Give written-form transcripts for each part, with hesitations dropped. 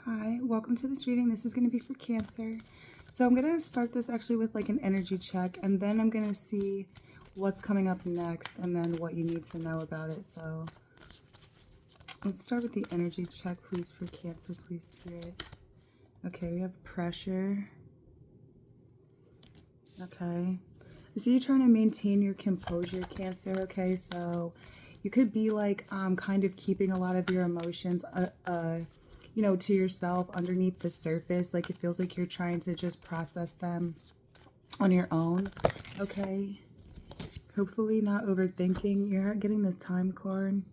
Hi, welcome to this reading. This is going to be for Cancer. So I'm going to start this actually with like an energy check, and then I'm going to see what's coming up next and then what you need to know about it. So let's start with the energy check, please, for Cancer, please, Spirit. Okay, we have pressure. Okay. I see you trying to maintain your composure, Cancer. Okay, so you could be like kind of keeping a lot of your emotions you know, to yourself underneath the surface. Like it feels like you're trying to just process them on your own. Okay. Hopefully not overthinking. You're getting the Time card.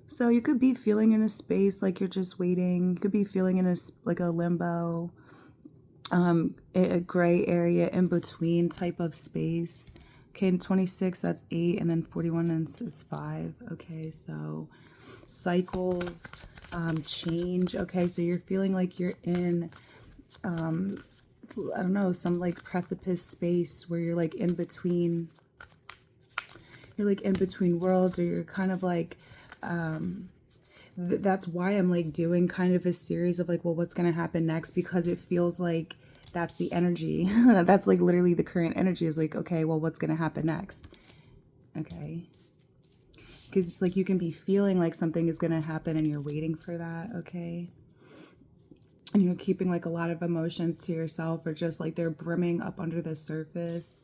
So you could be feeling in a space like you're just waiting. You could be feeling in like a limbo, a gray area in between type of space. Okay, in 26, that's 8, and then 41 is 5. Okay, so cycles, change. Okay, so you're feeling like you're in, I don't know, some like precipice space where you're like in between. You're like in between worlds, or you're kind of like, that's why I'm like doing kind of a series of like, well, what's going to happen next? Because it feels like that's the energy. That's like literally the current energy is like, okay, well, what's going to happen next? Okay. Because it's like you can be feeling like something is going to happen and you're waiting for that. Okay. And you're keeping like a lot of emotions to yourself, or just like they're brimming up under the surface.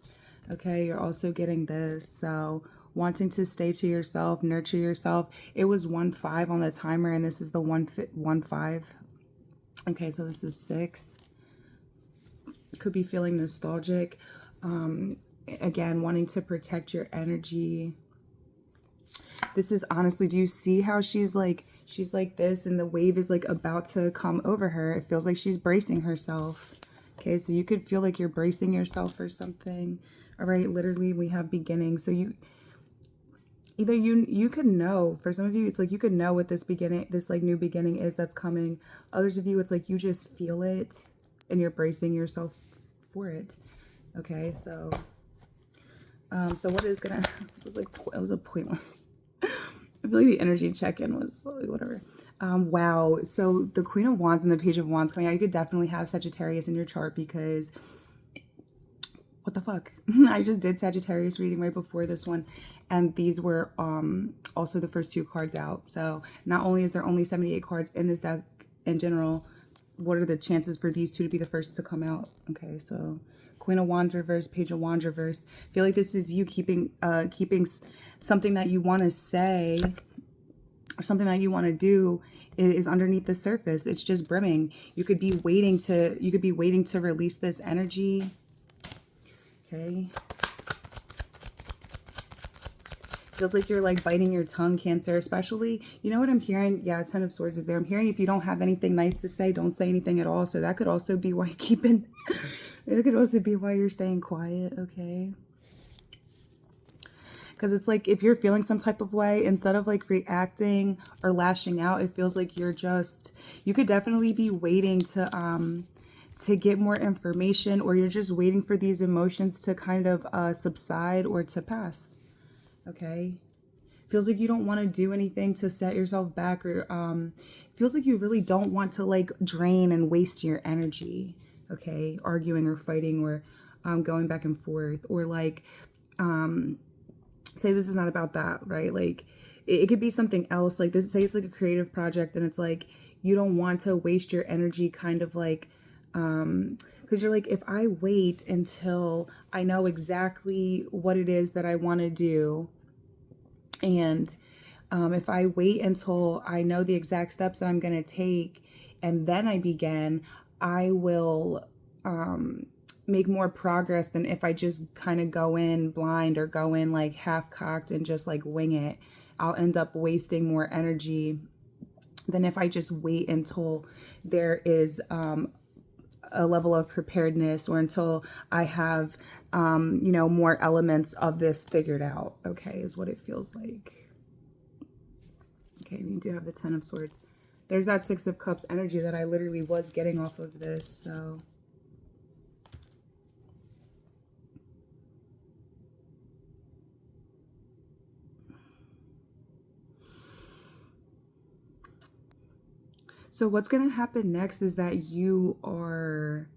Okay. You're also getting this. So wanting to stay to yourself, nurture yourself. It was 1-5 on the timer, and this is the 1-5. Okay. So this is 6. Could be feeling nostalgic. Again, wanting to protect your energy. This is honestly, do you see how she's like this, and the wave is like about to come over her? It feels like she's bracing herself. Okay, so you could feel like you're bracing yourself for something. All right, literally we have beginning. So you could know, for some of you it's like you could know what this beginning, this like new beginning is that's coming. Others of you it's like you just feel it and you're bracing yourself for it. Okay, so so what is gonna, it was a pointless, I feel like the energy check-in was like whatever. Wow, so the Queen of Wands and the Page of Wands coming out, you could definitely have Sagittarius in your chart, because what the fuck? I just did Sagittarius reading right before this one, and these were also the first 2 cards out. So not only is there only 78 cards in this deck in general, what are the chances for these 2 to be the first to come out? Okay, so Queen of Wands reverse, Page of Wands reverse. I feel like this is you keeping something that you want to say, or something that you want to do is underneath the surface. It's just brimming. You could be waiting to release this energy. Okay. Feels like you're like biting your tongue, Cancer, especially, you know what I'm hearing? Yeah, 10 of Swords is there. I'm hearing if you don't have anything nice to say, don't say anything at all. So that could also be why it could also be why you're staying quiet. Okay. Because it's like if you're feeling some type of way, instead of like reacting or lashing out, it feels like you could definitely be waiting to get more information, or you're just waiting for these emotions to kind of subside or to pass. Okay. Feels like you don't want to do anything to set yourself back, or feels like you really don't want to like drain and waste your energy. Okay. Arguing or fighting, or going back and forth, or like say this is not about that, right? Like it could be something else. Like this, say it's like a creative project, and it's like you don't want to waste your energy kind of like because you're like, if I wait until I know exactly what it is that I want to do, and if I wait until I know the exact steps that I'm going to take and then I begin, I will make more progress than if I just kind of go in blind, or go in like half cocked and just like wing it. I'll end up wasting more energy than if I just wait until there is a level of preparedness, or until I have, you know, more elements of this figured out. Okay, is what it feels like. Okay, we do have the 10 of Swords. There's that 6 of Cups energy that I literally was getting off of this. So So what's going to happen next is that you are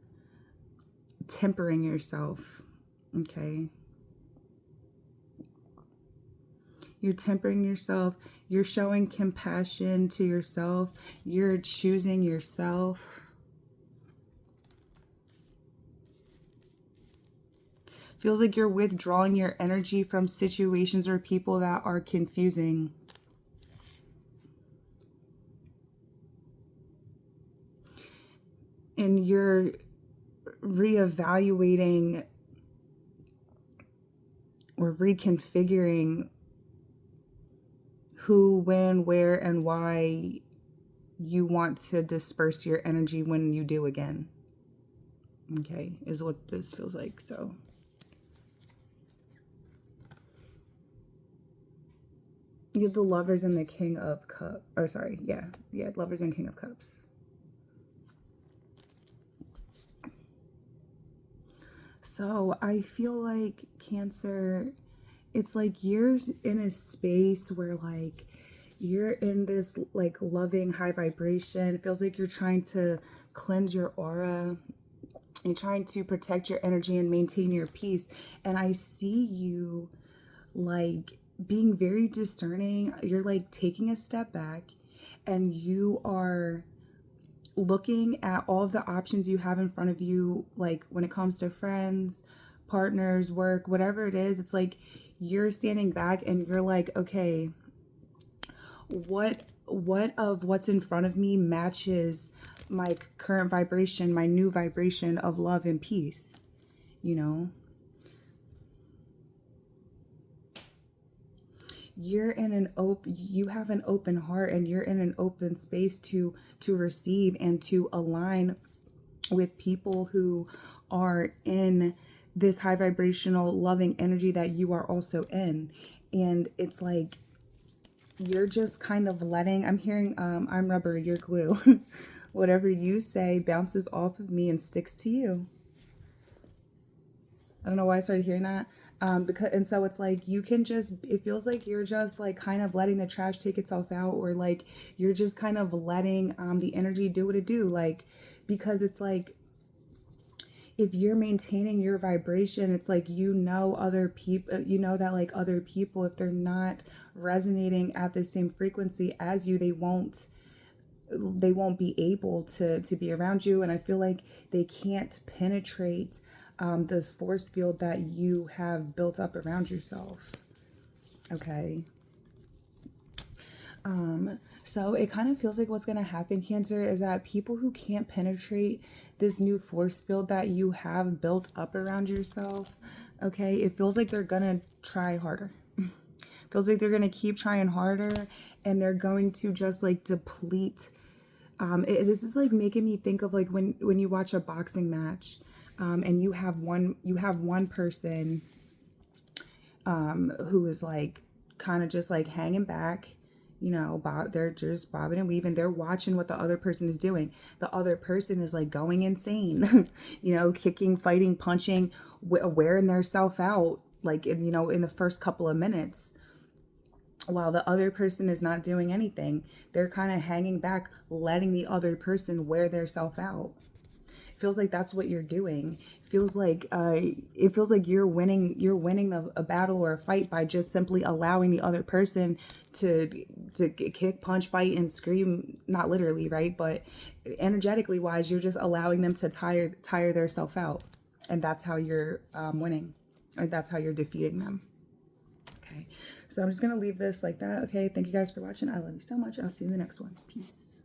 tempering yourself, okay? You're tempering yourself. You're showing compassion to yourself. You're choosing yourself. Feels like you're withdrawing your energy from situations or people that are confusing. And you're reevaluating or reconfiguring who, when, where, and why you want to disperse your energy when you do again. Okay, is what this feels like. So you have the Lovers and the King of Cups. Or sorry, yeah, Lovers and King of Cups. So I feel like Cancer, it's like you're in a space where like you're in this like loving high vibration. It feels like you're trying to cleanse your aura. You're trying to protect your energy and maintain your peace. And I see you like being very discerning. You're like taking a step back and you are looking at all of the options you have in front of you, like when it comes to friends, partners, work, whatever it is. It's like you're standing back and you're like, okay, what of what's in front of me matches my current vibration, my new vibration of love and peace, you know? You're in an you have an open heart and you're in an open space to receive and to align with people who are in this high vibrational loving energy that you are also in. And it's like you're just kind of letting, I'm hearing I'm rubber, you're glue. Whatever you say bounces off of me and sticks to you. I don't know why I started hearing that. And so it's like you can just, it feels like you're just like kind of letting the trash take itself out, or like you're just kind of letting the energy do what it do. Like, because it's like if you're maintaining your vibration, it's like, you know, other people, you know, that like other people, if they're not resonating at the same frequency as you, they won't be able to be around you. And I feel like they can't penetrate this force field that you have built up around yourself. Okay. So it kind of feels like what's going to happen, Cancer, is that people who can't penetrate this new force field that you have built up around yourself, okay, it feels like they're going to try harder. Feels like they're going to keep trying harder, and they're going to just like deplete. This is like making me think of like when you watch a boxing match, and you have one person who is like kind of just like hanging back, you know, they're just bobbing and weaving. They're watching what the other person is doing. The other person is like going insane, you know, kicking, fighting, punching, wearing their self out, like, you know, in the first couple of minutes, while the other person is not doing anything. They're kind of hanging back, letting the other person wear their self out. Feels like that's what you're doing. Feels like it feels like you're winning a battle or a fight by just simply allowing the other person to kick, punch, fight, and scream. Not literally, right? But energetically wise, you're just allowing them to tire their self out, and that's how you're winning, or that's how you're defeating them. Okay, so I'm just gonna leave this like that. Okay, thank you guys for watching. I love you so much. I'll see you in the next one. Peace.